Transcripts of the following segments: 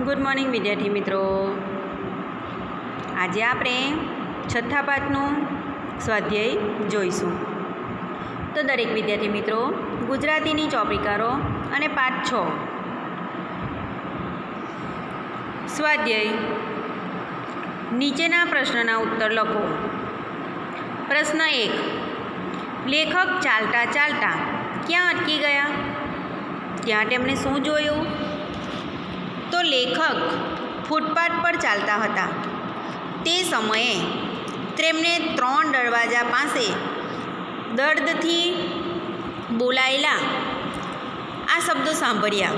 Good morning વિદ્યાર્થી મિત્રો. આજે આપણે છઠ્ઠા પાઠનું સ્વાધ્યાય જોઈશું. તો દરેક વિદ્યાર્થી મિત્રો ગુજરાતીની ચોપડીકારો અને પાઠ 6 સ્વાધ્યાય નીચેના પ્રશ્નના ઉત્તર લખો. પ્રશ્ન 1. લેખક ચાલતા ચાલતા ક્યાં અટકી ગયા? ત્યાં તેમણે શું જોયું? તો લેખક ફૂટપાથ પર ચાલતા હતા. તે સમયે તેમણે 3 દરવાજા પાસે દર્દથી બોલાયેલા આ શબ્દો સાંભળ્યા.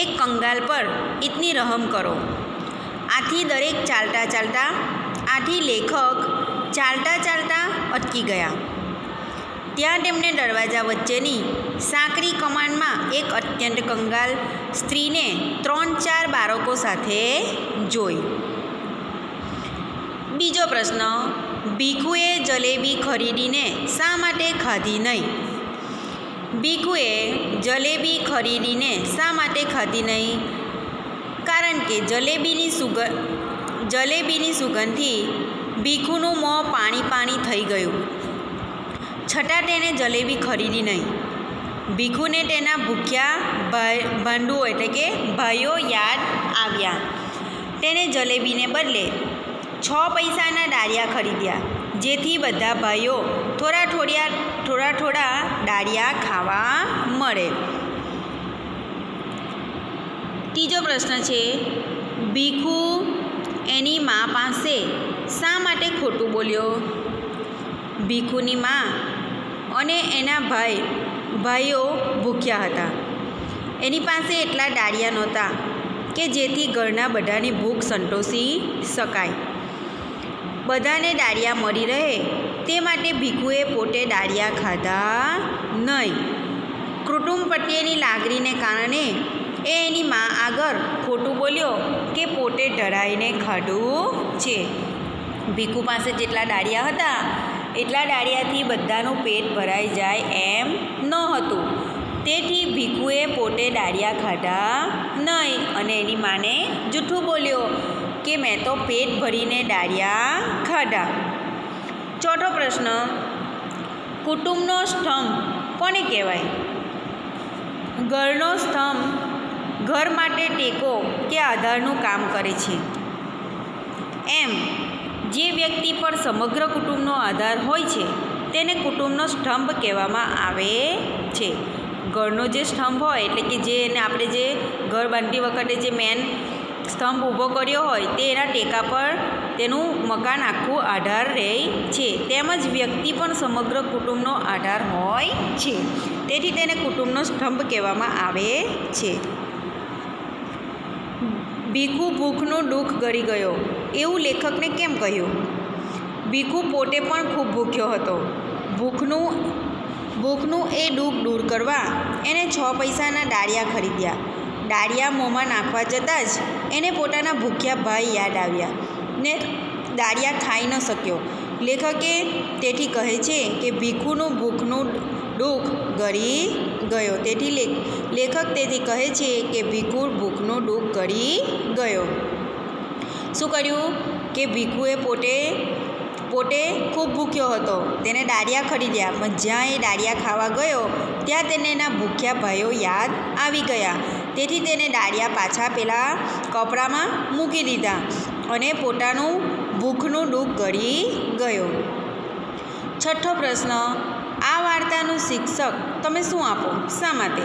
એક કંગાલ પર ઇતની રહમ કરો. આથી લેખક ચાલતા ચાલતા અટકી ગયા. ત્યાં તેમણે દરવાજા વચ્ચેની સાંકડી કમાનમાં એક અત્યંત કંગાલ સ્ત્રીને 3-4 બાળકો સાથે જોઈ. બીજો પ્રશ્ન. ભીખુએ જલેબી ખરીદીને શા માટે ખાધી નહીં? ભીખુએ જલેબી ખરીદીને શા માટે ખાધી નહીં? કારણ કે જલેબીની સુગંધથી ભીખુનું મોં પાણી થઈ ગયું. છતાં તેણે જલેબી ખરીદી નહીં. ભીખુને તેના ભૂખ્યા ભાંડુઓ એટલે કે ભાઈઓ યાદ આવ્યા. તેણે જલેબીને બદલે 6 પૈસાના દાળિયા ખરીદ્યા, જેથી બધા ભાઈઓ થોડા દાળિયા ખાવા મળે. ત્રીજો પ્રશ્ન છે. ભીખુ એની મા પાસે શા માટે ખોટું બોલ્યો? ભીખુની મા અને એના ભાઈઓ ભૂખ્યા હતા. એની પાસે એટલા દાળિયા નહોતા કે જેથી ઘરના બધાની ભૂખ સંતોષી શકાય. બધાને દાળિયા મળી રહે તે માટે ભીખુએ પોતે દાળિયા ખાધા નહીં. કુટુંબ પ્રત્યેની લાગણીને કારણે એ એની મા આગળ ખોટું બોલ્યો કે પોતે ડરાઈને ખાધું છે. ભીખુ પાસે જેટલા દાળિયા હતા એટલા દાળિયાથી બધાનું પેટ ભરાઈ જાય એમ ન હતું. તેથી ભીખુએ પોતે દાળિયા ખાધા નહીં અને એની માને જૂઠું બોલ્યો કે મેં તો પેટ ભરીને દાળિયા ખાધા. ચોથો પ્રશ્ન. કુટુંબનો સ્તંભ કોને કહેવાય? ઘરનો સ્તંભ ઘર માટે ટેકો કે આધારનું કામ કરે છે. એમ જે વ્યક્તિ પર સમગ્ર કુટુંબનો આધાર હોય છે તેને કુટુંબનો સ્તંભ કહેવામાં આવે છે. ઘરનો જે સ્તંભ હોય એટલે કે જે આપણે જે ઘર બાંધતી વખતે જે મેન સ્તંભ ઊભો કર્યો હોય તે એના ટેકા પર તેનું મકાન આખું આધાર રહે છે. તેમજ વ્યક્તિ પણ સમગ્ર કુટુંબનો આધાર હોય છે. તેથી તેને કુટુંબનો સ્તંભ કહેવામાં આવે છે. ભીખુ ભૂખનું દુઃખ ગળી ગયો એવું લેખકને કેમ કહ્યું? ભીખુ પોતે પણ ખૂબ ભૂખ્યો હતો. ભૂખનું એ દુઃખ દૂર કરવા એણે 6 પૈસાના દાળિયા ખરીદ્યા. દાળિયા મોંમાં નાખવા જતાં જ એને પોતાના ભૂખ્યા ભાઈ યાદ આવ્યા ને દાળિયા ખાઈ ન શક્યો. લેખકે તેથી કહે છે કે ભીખુનું ભૂખનું દુઃખ ગળી ગયો. તેથી લેખક તેથી કહે છે કે ભીખુ ભૂખનું દુઃખ ગળી ગયો. શું કર્યું કે ભીખુએ પોતે ખૂબ ભૂખ્યો હતો. તેને દાળિયા ખરીદ્યા, પણ જ્યાં એ દાળિયા ખાવા ગયો ત્યાં તેને એના ભૂખ્યા ભાઈઓ યાદ આવી ગયા. તેથી તેને દાળિયા પાછા પેલા કપડામાં મૂકી દીધા અને પોતાનું ભૂખનું દુઃખ ગળી ગયો. છઠ્ઠો પ્રશ્ન. આ વાર્તાનું શીર્ષક તમે શું આપો? શા માટે?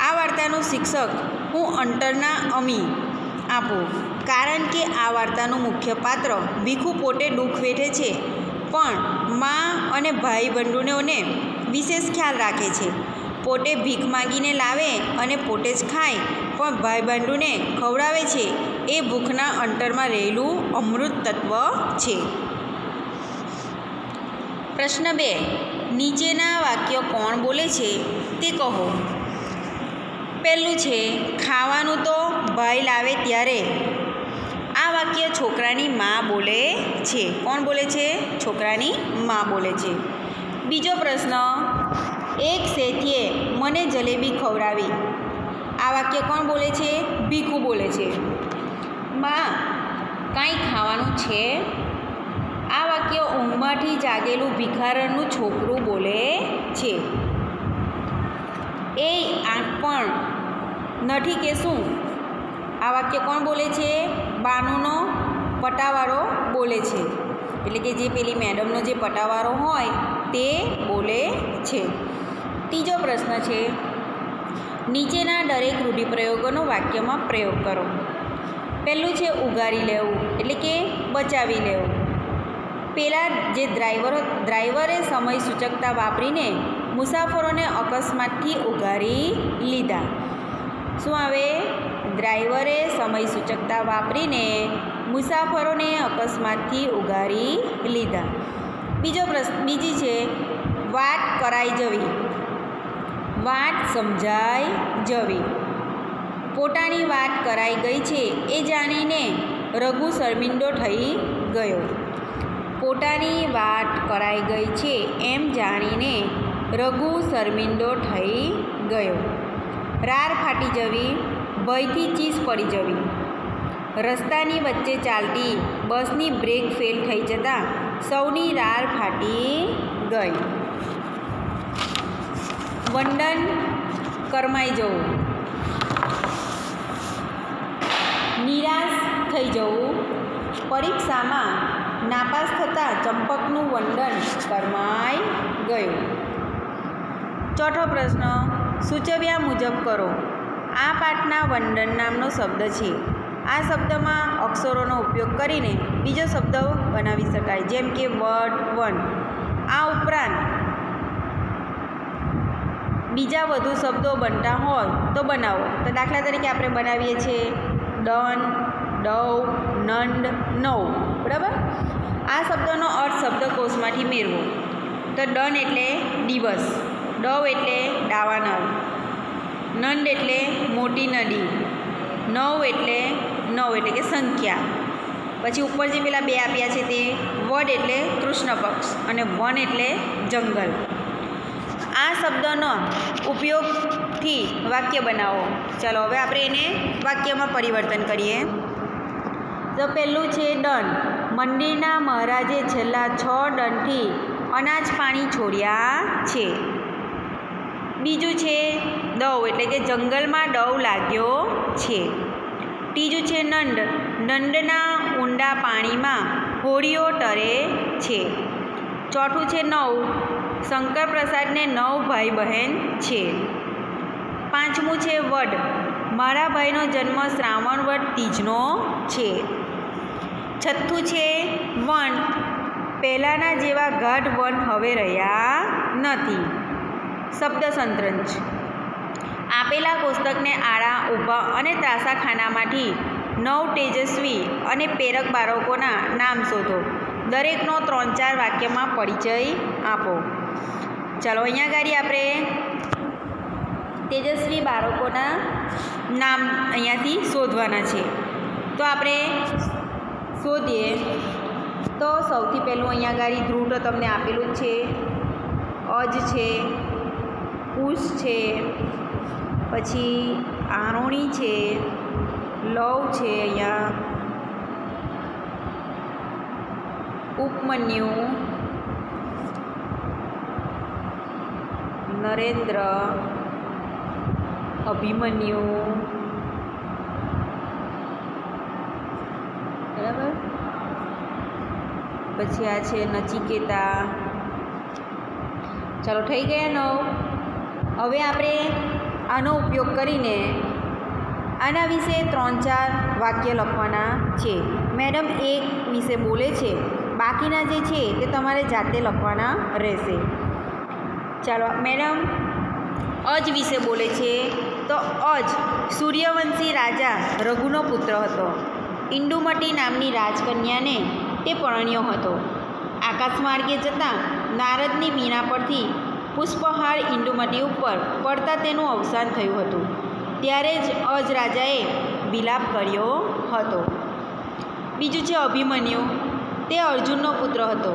આ વાર્તાનું શીર્ષક હું અંતરના અમી આપું, કારણ કે આ વાર્તાનું મુખ્ય પાત્ર ભીખુ પોતે દુઃખ વેઠે છે પણ મા અને ભાઈ બંધુઓને વિશેષ ખ્યાલ રાખે છે. પોતે ભીખ માગીને લાવે અને પોતે જ ખાય પણ ભાઈ બંધુને ખવડાવે છે. એ ભૂખના અંતરમાં રહેલું અમૃત તત્વ છે. પ્રશ્ન 2. નીચેના વાક્યો કોણ બોલે છે તે કહો. પહેલું છે ખાવાનું તો ભાઈ લાવે ત્યારે. આ વાક્ય છોકરાની મા બોલે છે. કોણ બોલે છે? છોકરાની મા બોલે છે. બીજો પ્રશ્ન. એક શેઠીએ મને જલેબી ખવડાવી. આ વાક્ય કોણ બોલે છે? ભીખુ બોલે છે, માં કાંઈ ખાવાનું છે? આ વાક્ય ઊંઘમાંથી જાગેલું ભિખારણનું છોકરું બોલે છે. એ આંખ પણ નથી કે શું? આ વાક્ય કોણ બોલે છે? બાનુનો પટાવાળો બોલે છે. એટલે કે જે પેલી મેડમનો જે પટાવાળો હોય તે બોલે છે. ત્રીજો પ્રશ્ન છે, નીચેના દરેક રૂઢિપ્રયોગોનો વાક્યમાં પ્રયોગ કરો. પહેલું છે ઉગારી લેવું, એટલે કે બચાવી લેવું. પેલા જે ડ્રાઈવરે સમય સૂચકતા વાપરીને મુસાફરોને અકસ્માતથી ઉગારી લીધા. શું આવે? ડ્રાઈવરે સમય સૂચકતા વાપરીને મુસાફરોને અકસ્માતથી ઉગારી લીધા. બીજી છે વાત કરાઈ જવી, વાત સમજાઈ જવી. પોતાની વાત કરાઈ ગઈ છે એ જાણીને રઘુ શર્મિંદો થઈ ગયો. પોતાની વાત કરાઈ ગઈ છે એમ જાણીને રઘુ શર્મિંદો થઈ ગયો. રાર ફાટી જવી, ભયથી ચીસ પડી જવી. રસ્તાની વચ્ચે ચાલતી બસની બ્રેક ફેલ થઈ જતાં સૌની રાર ફાટી ગઈ. વંદન કરમાઈ જવું, નિરાશ થઈ જવું. પરીક્ષામાં નાપાસ થતાં ચંપકનું વંદન કરમાઈ ગયું. ચોથો પ્રશ્ન, સૂચવ્યા મુજબ કરો. આ પાઠના વંદન નામનો શબ્દ છે. આ શબ્દમાં અક્ષરોનો ઉપયોગ કરીને બીજો શબ્દ બનાવી શકાય, જેમ કે વટ, વન. આ ઉપરાંત બીજા વધુ શબ્દો બનતા હોય તો બનાવો. તો દાખલા તરીકે આપણે બનાવીએ છીએ દન, ડવ, નંદ, નવ. બરાબર? આ શબ્દનો અર્થ શબ્દકોશમાંથી મેળવો. તો દન એટલે દિવસ, ડવ એટલે દાવાનળ, નંદ એટલે મોટી નદી, નવ એટલે કે સંખ્યા. પછી ઉપર જે પેલા બે આપ્યા છે તે વડ એટલે કૃષ્ણ પક્ષ અને વન એટલે જંગલ. આ શબ્દનો ઉપયોગથી વાક્ય બનાવો. ચાલો હવે આપણે એને વાક્યમાં પરિવર્તન કરીએ. તો પહેલું છે દંડ. મંદિરના મહારાજે છેલ્લા 6 દંડથી અનાજ પાણી છોડ્યા છે. બીજું છે દવ, એટલે કે જંગલમાં ડવ લાગ્યો છે. ત્રીજું છે નંદ. નંદના ઊંડા પાણીમાં હોડીઓ તરે છે. ચોથું છે નવ. શંકર પ્રસાદને 9 ભાઈ બહેન છે. પાંચમું છે વડ. મારા ભાઈનો જન્મ શ્રાવણ વડ ત્રીજનો છે. છઠ્ઠું છે વન. પહેલાંના જેવા ગાઢ વન હવે રહ્યા નથી. શબ્દ સંતરંજ. આપેલા કોષ્ટકને આડા, ઊભા અને ત્રાંસા ખાનામાંથી 9 તેજસ્વી અને પ્રેરક બાળકોના નામ શોધો. દરેકનો 3-4 વાક્યમાં પરિચય આપો. ચાલો અહીંયા ગાડી આપણે તેજસ્વી બાળકોના નામ અહીંયાથી શોધવાના છે. તો આપણે શોધીએ. તો સૌથી પહેલું અહીંયા ગાડી ધ્રુવ તો તમને આપેલું જ છે, અજ છે, કુશ છે, પછી આરોણી છે, લવ છે, અહીંયા ઉપમન્યુ, નરેન્દ્ર, અભિમન્યુ. બરાબર? પછી આ છે નચિકેતા. ચાલો થઈ ગયા 9. હવે આપણે આનો ઉપયોગ કરીને આના વિશે 3-4 વાક્ય લખવાના છે. મેડમ એક વિશે બોલે છે, બાકીના જે છે તે તમારે જાતે લખવાના રહેશે. ચાલો, મેડમ અજ વિશે બોલે છે. તો અજ સૂર્યવંશી રાજા રઘુનો પુત્ર હતો. ઇન્દુમતી નામની રાજકન્યાને તે પરણ્યો હતો. આકાશમાર્ગે જતાં નારદની વીણા પરથી પુષ્પહાર ઇન્દુમતી ઉપર પડતા તેનું અવસાન થયું હતું. ત્યારે જ અજ રાજાએ વિલાપ કર્યો હતો. બીજું છે અભિમન્યુ. તે અર્જુનનો પુત્ર હતો.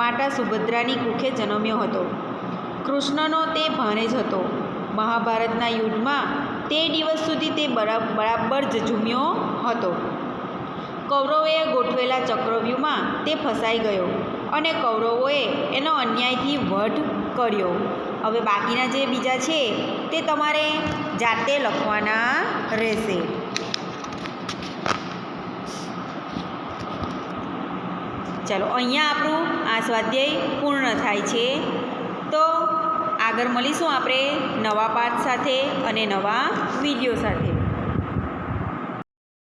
માતા સુભદ્રાની કુખે જન્મ્યો હતો. કૃષ્ણનો તે ભાણેજ હતો. મહાભારતના યુદ્ધમાં તે દિવસ સુધી તે બરાબર જ ઝૂમ્યો હતો. કૌરવોએ ગોઠવેલા ચક્રવ્યૂહમાં તે ફસાઈ ગયો અને કૌરવોએ એનો અન્યાયથી વધ કર્યો. હવે બાકીના જે બીજા છે તે તમારે જાતે લખવાના રહેશે. ચાલો, અહીંયા આપણું આ સ્વાધ્યાય પૂર્ણ થાય છે. તો આગળ મળીશું આપણે નવા પાઠ સાથે અને નવા વિડીયો સાથે.